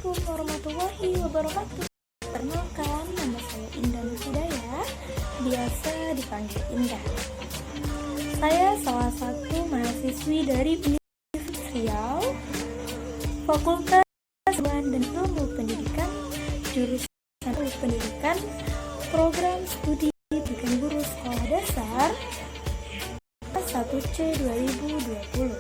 Assalamualaikum warahmatullahi wabarakatuh. Perkenalkan, nama saya Indah Hidayah, biasa dipanggil Indah. Saya salah satu mahasiswi dari Universitas Riau, Fakultas Kesehatan dan Ilmu Pendidikan, jurusan Pendidikan, Program Studi Pendidikan Guru Sekolah Dasar 1C 2020.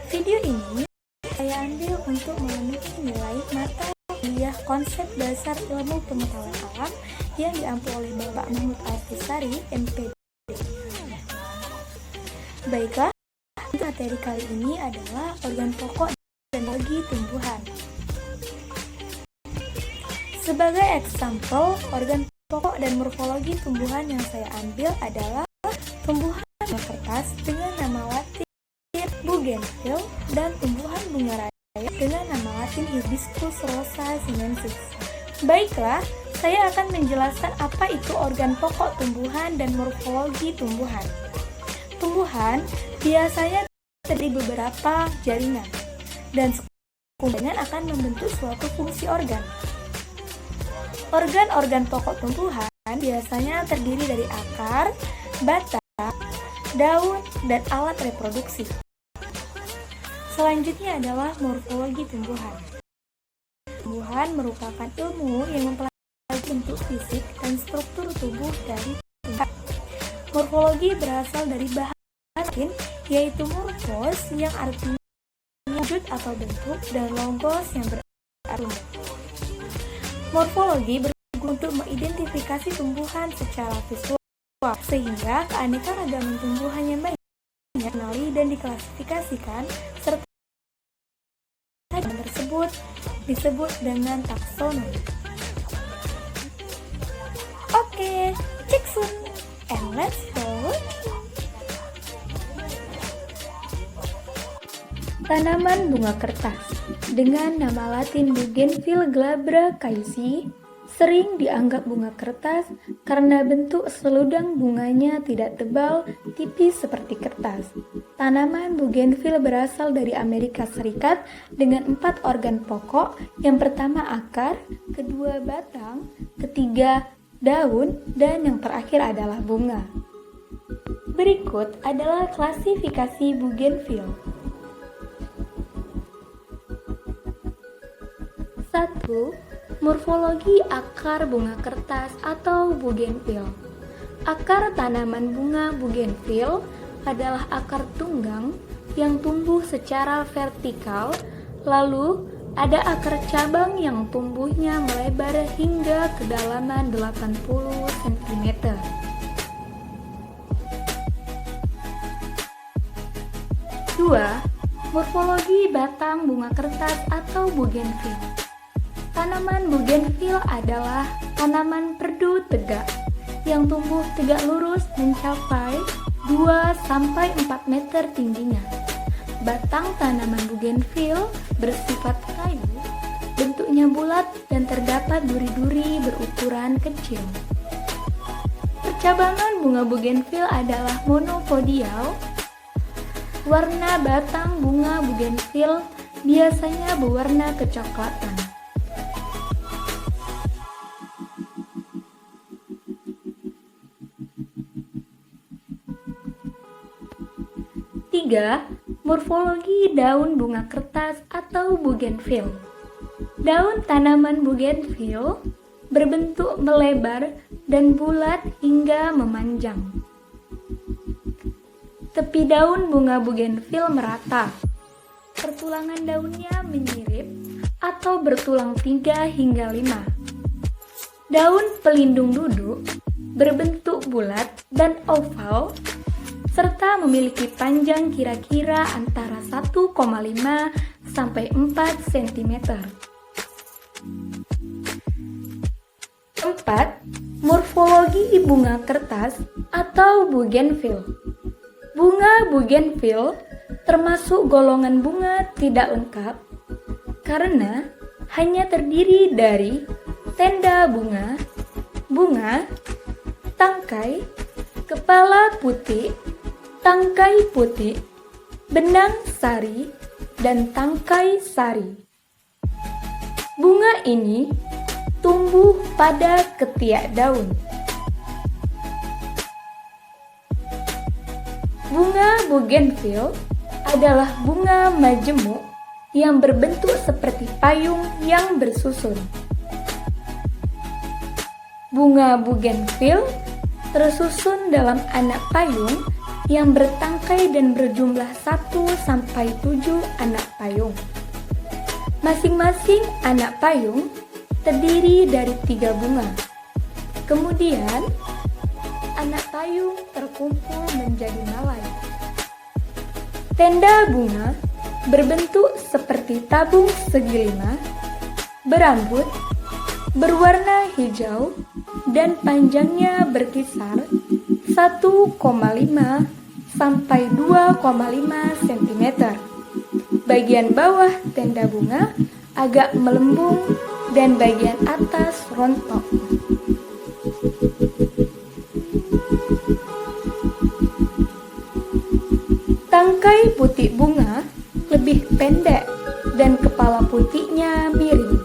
Video ini saya ambil untuk memenuhi nilai mata kuliah konsep dasar ilmu pengetahuan alam yang diampu oleh Bapak Mahmud Alfisari, MPD. Baiklah, materi kali ini adalah organ pokok dan morfologi tumbuhan. Sebagai example, organ pokok dan morfologi tumbuhan yang saya ambil adalah tumbuhan bunga kertas dengan nama latin Bougainville dan tumbuhan bunga raya dengan nama latin Hibiscus rosa sinensis. Baiklah, saya akan menjelaskan apa itu organ pokok tumbuhan dan morfologi tumbuhan. Tumbuhan biasanya terdiri beberapa jaringan dan jaringan akan membentuk suatu fungsi organ. Organ-organ pokok tumbuhan biasanya terdiri dari akar, batang, daun, dan alat reproduksi. Selanjutnya adalah morfologi tumbuhan. Tumbuhan merupakan ilmu yang mempelajari bentuk fisik dan struktur tubuh dari tumbuhan. Morfologi berasal dari bahasa Latin, yaitu morphos yang artinya wujud atau bentuk, dan logos yang berarti. Morfologi berguna untuk mengidentifikasi tumbuhan secara visual, sehingga keanekaragaman tumbuhan yang banyak dikenali dan diklasifikasikan, serta tersebut disebut dengan taksonomi. Oke, cek soon and let's go. Tanaman bunga kertas dengan nama latin Bougainville glabra caesi sering dianggap bunga kertas karena bentuk seludang bunganya tidak tebal, tipis seperti kertas. Tanaman Bougainville berasal dari Amerika Serikat dengan 4 organ pokok. Yang pertama akar, kedua batang, ketiga daun, dan yang terakhir adalah bunga. Berikut adalah klasifikasi Bougainville. 1. Morfologi akar bunga kertas atau Bougainville. Akar tanaman bunga Bougainville adalah akar tunggang yang tumbuh secara vertikal, lalu ada akar cabang yang tumbuhnya melebar hingga kedalaman 80 cm. 2. Morfologi batang bunga kertas atau Bougainville. Tanaman Bougainville adalah tanaman perdu tegak yang tumbuh tegak lurus mencapai 2-4 meter tingginya. Batang tanaman Bougainville bersifat kayu, bentuknya bulat dan terdapat duri-duri berukuran kecil. Percabangan bunga Bougainville adalah monopodial. Warna batang bunga Bougainville biasanya berwarna kecoklatan. 3. Morfologi daun bunga kertas atau Bougainville. Daun tanaman Bougainville berbentuk melebar dan bulat hingga memanjang. Tepi daun bunga Bougainville merata. Pertulangan daunnya menyirip atau bertulang 3 hingga 5. Daun pelindung duduk berbentuk bulat dan oval, serta memiliki panjang kira-kira antara 1,5 sampai 4 cm. 4. Morfologi bunga kertas atau Bougainville. Bunga Bougainville termasuk golongan bunga tidak lengkap karena hanya terdiri dari tenda bunga, bunga, tangkai, kepala putih, tangkai putih, benang sari, dan tangkai sari. Bunga ini tumbuh pada ketiak daun. Bunga bougainville adalah bunga majemuk yang berbentuk seperti payung yang bersusun. Bunga bougainville tersusun dalam anak payung yang bertangkai dan berjumlah 1-7 anak payung. Masing-masing anak payung terdiri dari 3 bunga. Kemudian, anak payung terkumpul menjadi malai. Tenda bunga berbentuk seperti tabung segi 5, berambut, berwarna hijau, dan panjangnya berkisar 1,5 sampai 2,5 cm. Bagian bawah tenda bunga agak melembung dan bagian atas rontok. Tangkai putih bunga lebih pendek dan kepala putihnya miring.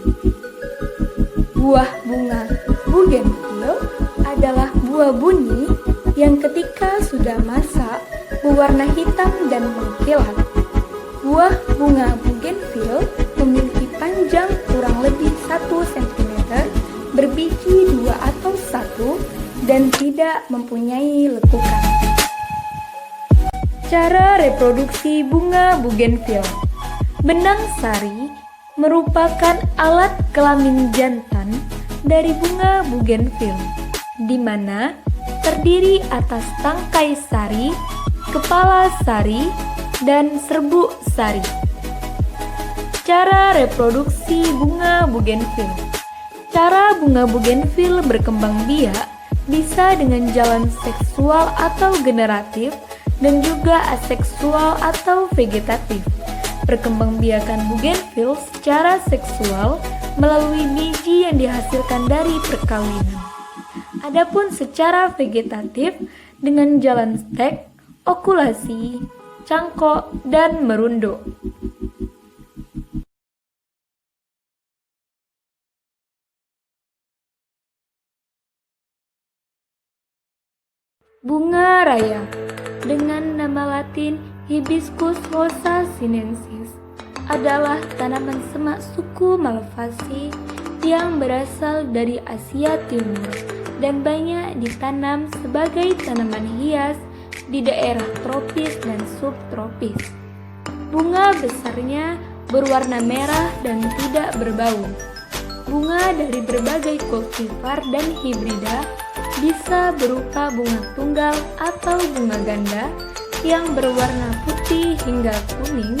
Buah bunga bougainville adalah buah buni yang ketika sudah masak berwarna hitam dan mengkilat. Buah bunga bougainville memiliki panjang kurang lebih 1 cm, berbiji 2 atau 1, dan tidak mempunyai lekukan. Cara reproduksi bunga bougainville. Benang sari merupakan alat kelamin jantan dari bunga bougainville, di mana terdiri atas tangkai sari, kepala sari, dan serbuk sari. Cara reproduksi bunga bougainville. Cara bunga bougainville berkembang biak bisa dengan jalan seksual atau generatif dan juga aseksual atau vegetatif. Perkembangbiakan bougainville secara seksual melalui biji yang dihasilkan dari perkawinan. Adapun secara vegetatif dengan jalan stek, okulasi, cangkok, dan merunduk. Bunga raya dengan nama latin Hibiscus rosa sinensis adalah tanaman semak suku Malvaceae yang berasal dari Asia Timur dan banyak ditanam sebagai tanaman hias di daerah tropis dan subtropis. Bunga besarnya berwarna merah dan tidak berbau. Bunga dari berbagai kultivar dan hibrida bisa berupa bunga tunggal atau bunga ganda yang berwarna putih hingga kuning,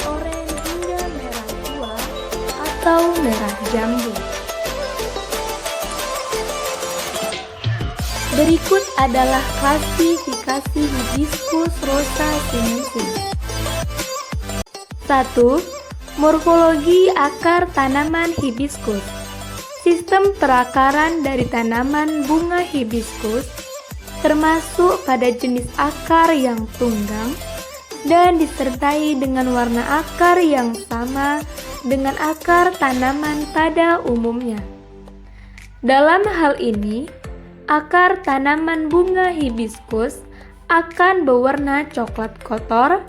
oranye hingga merah tua, atau merah jambu. Berikut adalah klasifikasi Hibiscus rosa sinensis. 1. Morfologi akar tanaman hibiscus. Sistem perakaran dari tanaman bunga hibiscus termasuk pada jenis akar yang tunggang dan disertai dengan warna akar yang sama dengan akar tanaman pada umumnya. Dalam hal ini, akar tanaman bunga hibiscus akan berwarna coklat kotor,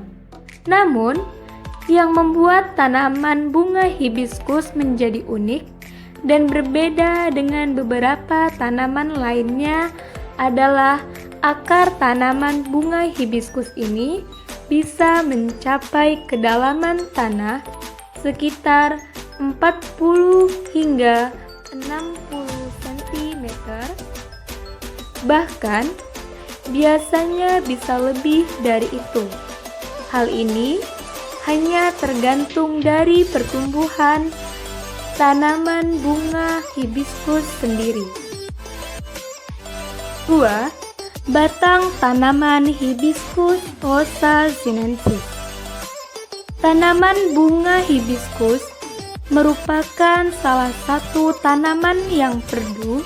namun yang membuat tanaman bunga hibiscus menjadi unik dan berbeda dengan beberapa tanaman lainnya adalah akar tanaman bunga hibiscus ini bisa mencapai kedalaman tanah sekitar 40 hingga 60 cm. Bahkan, biasanya bisa lebih dari itu. Hal ini hanya tergantung dari pertumbuhan tanaman bunga hibiscus sendiri. 2. Batang tanaman Hibiscus rosa sinensis. Tanaman bunga hibiscus merupakan salah satu tanaman yang perdu,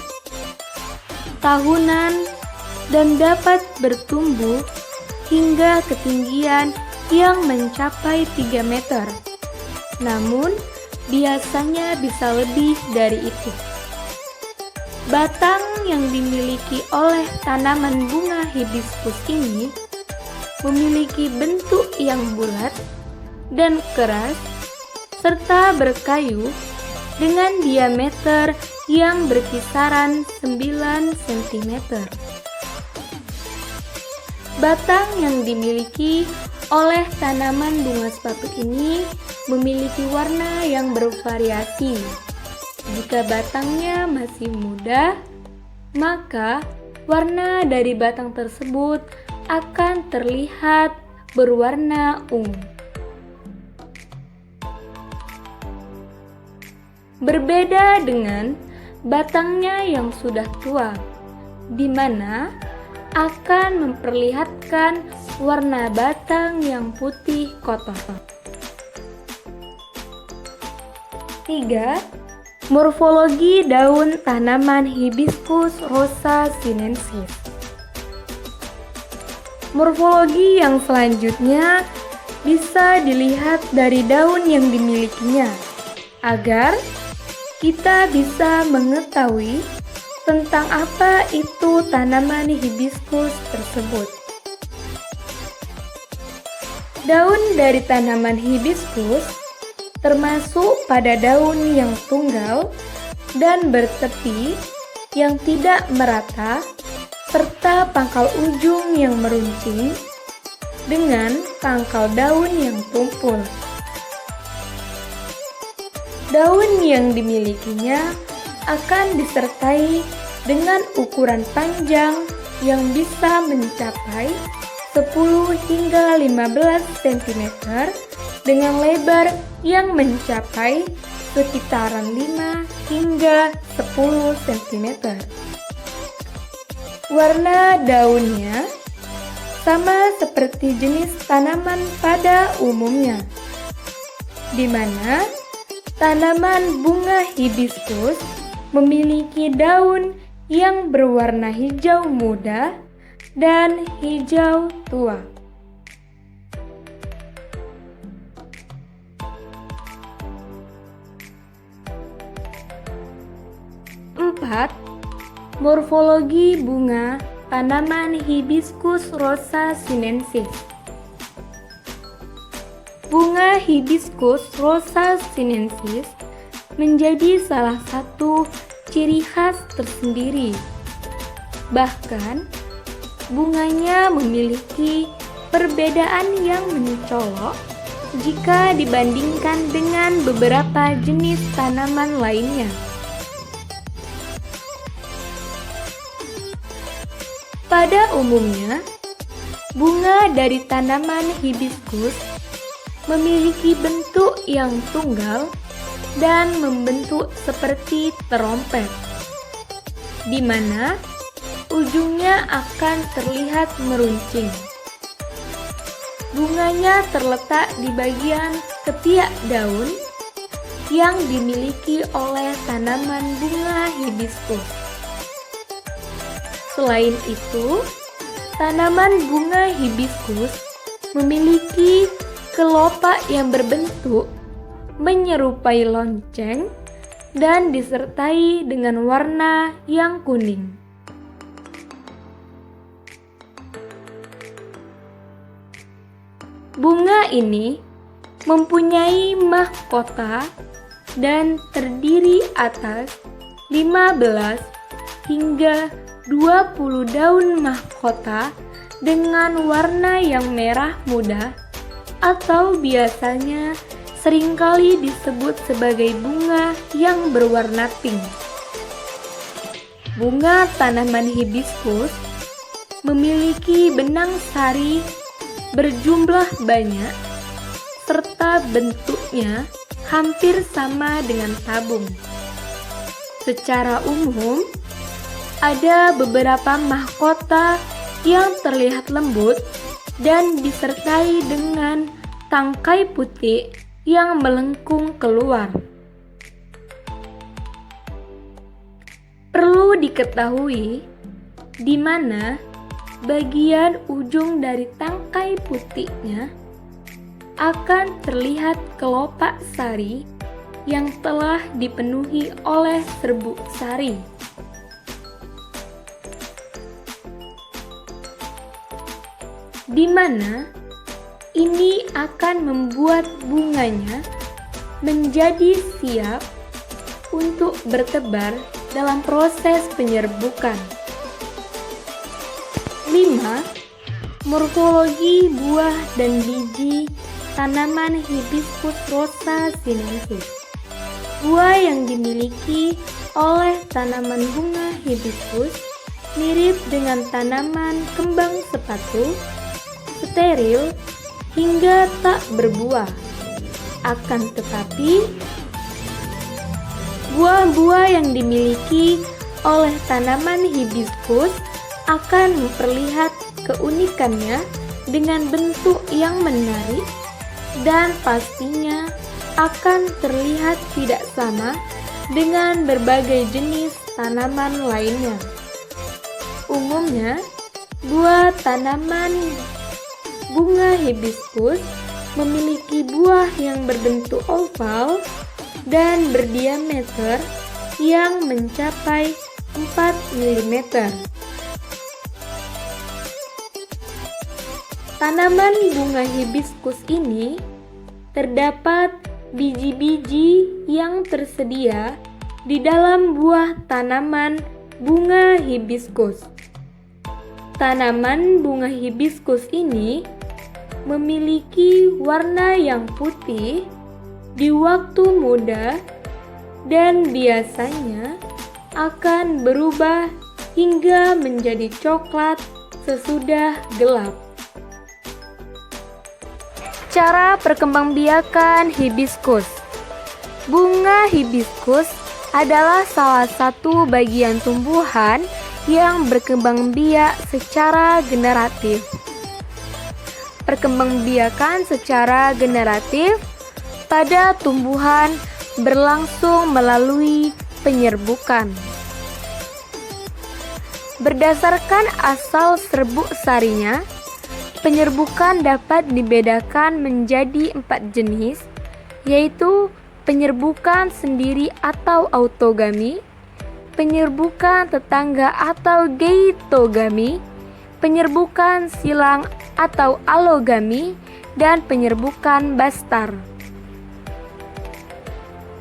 tahunan, dan dapat bertumbuh hingga ketinggian yang mencapai 3 meter. Namun, biasanya bisa lebih dari itu. Batang yang dimiliki oleh tanaman bunga hibiscus ini memiliki bentuk yang bulat dan keras serta berkayu dengan diameter yang berkisaran 9 cm. Batang yang dimiliki oleh tanaman bunga sepatu ini memiliki warna yang bervariasi. Jika batangnya masih muda, maka warna dari batang tersebut akan terlihat berwarna ungu. Berbeda dengan batangnya yang sudah tua, di mana akan memperlihatkan warna batang yang putih kotor. 3. Morfologi daun tanaman Hibiscus rosa sinensis. Morfologi yang selanjutnya bisa dilihat dari daun yang dimilikinya, agar kita bisa mengetahui tentang apa itu tanaman hibiscus tersebut. Daun dari tanaman hibiscus termasuk pada daun yang tunggal dan bertepi yang tidak merata serta pangkal ujung yang meruncing dengan pangkal daun yang tumpul. Daun yang dimilikinya akan disertai dengan ukuran panjang yang bisa mencapai 10 hingga 15 cm dengan lebar yang mencapai sekitaran 5 hingga 10 cm. Warna daunnya sama seperti jenis tanaman pada umumnya, di mana tanaman bunga hibiscus memiliki daun yang berwarna hijau muda dan hijau tua. 4. Morfologi bunga tanaman Hibiscus rosa sinensis. Bunga Hibiscus rosa sinensis menjadi salah satu ciri khas tersendiri. Bahkan, bunganya memiliki perbedaan yang mencolok jika dibandingkan dengan beberapa jenis tanaman lainnya. Pada umumnya, bunga dari tanaman hibiscus memiliki bentuk yang tunggal dan membentuk seperti terompet, di mana ujungnya akan terlihat meruncing. Bunganya terletak di bagian ketiak daun yang dimiliki oleh tanaman bunga hibiscus. Selain itu, tanaman bunga hibiscus memiliki kelopak yang berbentuk menyerupai lonceng dan disertai dengan warna yang kuning. Bunga ini mempunyai mahkota dan terdiri atas 15 hingga 20 daun mahkota dengan warna yang merah muda atau biasanya seringkali disebut sebagai bunga yang berwarna pink. Bunga tanaman hibiscus memiliki benang sari berjumlah banyak serta bentuknya hampir sama dengan tabung. Secara umum, ada beberapa mahkota yang terlihat lembut dan disertai dengan tangkai putih yang melengkung keluar. Perlu diketahui di mana bagian ujung dari tangkai putihnya akan terlihat kelopak sari yang telah dipenuhi oleh serbuk sari. Di mana ini akan membuat bunganya menjadi siap untuk bertebar dalam proses penyerbukan. 5. Morfologi buah dan biji tanaman Hibiscus rosa sinensis. Buah yang dimiliki oleh tanaman bunga hibiscus mirip dengan tanaman kembang sepatu, steril hingga tak berbuah. Akan tetapi, buah-buah yang dimiliki oleh tanaman hibiscus akan memperlihat keunikannya dengan bentuk yang menarik dan pastinya akan terlihat tidak sama dengan berbagai jenis tanaman lainnya. Umumnya, buah tanaman bunga hibiscus memiliki buah yang berbentuk oval dan berdiameter yang mencapai 4 mm. Tanaman bunga hibiscus ini terdapat biji-biji yang tersedia di dalam buah tanaman bunga hibiscus. Tanaman bunga hibiscus ini memiliki warna yang putih di waktu muda dan biasanya akan berubah hingga menjadi coklat sesudah gelap. Cara perkembangbiakan hibiscus. Bunga hibiscus adalah salah satu bagian tumbuhan yang berkembang biak secara generatif. Perkembangbiakan secara generatif pada tumbuhan berlangsung melalui penyerbukan. Berdasarkan asal serbuk sarinya, penyerbukan dapat dibedakan menjadi 4 jenis, yaitu penyerbukan sendiri atau autogami, penyerbukan tetangga atau geitogami, penyerbukan silang atau alogami, dan penyerbukan bastar.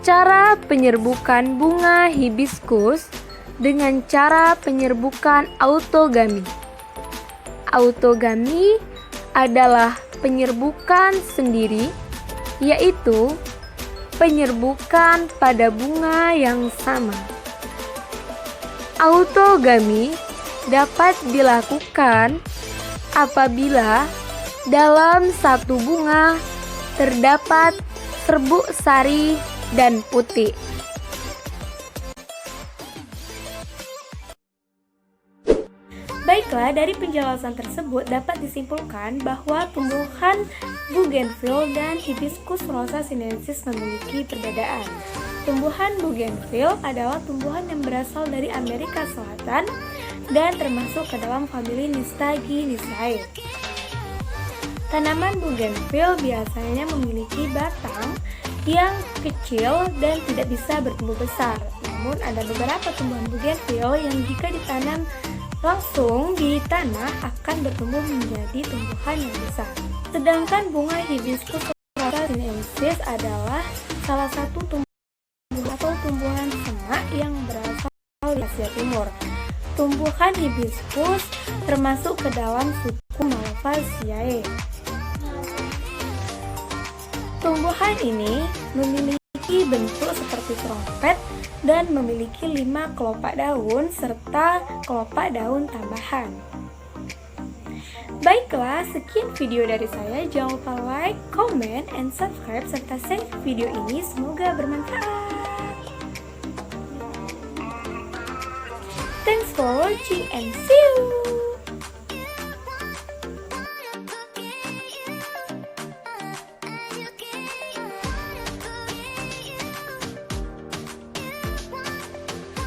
Cara penyerbukan bunga hibiscus dengan cara penyerbukan autogami. Autogami adalah penyerbukan sendiri, yaitu penyerbukan pada bunga yang sama. Autogami dapat dilakukan apabila dalam satu bunga terdapat serbuk sari dan putih. Baiklah, dari penjelasan tersebut dapat disimpulkan bahwa tumbuhan bougainville dan Hibiscus rosa sinensis memiliki perbedaan. Tumbuhan bougainville adalah tumbuhan yang berasal dari Amerika Selatan dan termasuk ke dalam famili Nystaginisae. Tanaman bougainville biasanya memiliki batang yang kecil dan tidak bisa bertumbuh besar. Namun ada beberapa tumbuhan bougainville yang jika ditanam langsung di tanah akan bertumbuh menjadi tumbuhan yang besar. Sedangkan bunga Hibiscus rosa sinensis adalah salah satu tumbuhan semak yang berasal dari Asia Timur. Tumbuhan hibiscus termasuk ke dalam suku Malvaceae. Tumbuhan ini memiliki bentuk seperti trompet dan memiliki 5 kelopak daun serta kelopak daun tambahan. Baiklah, sekian video dari saya. Jangan lupa like, comment, and subscribe serta share video ini. Semoga bermanfaat. Thanks for watching and see you.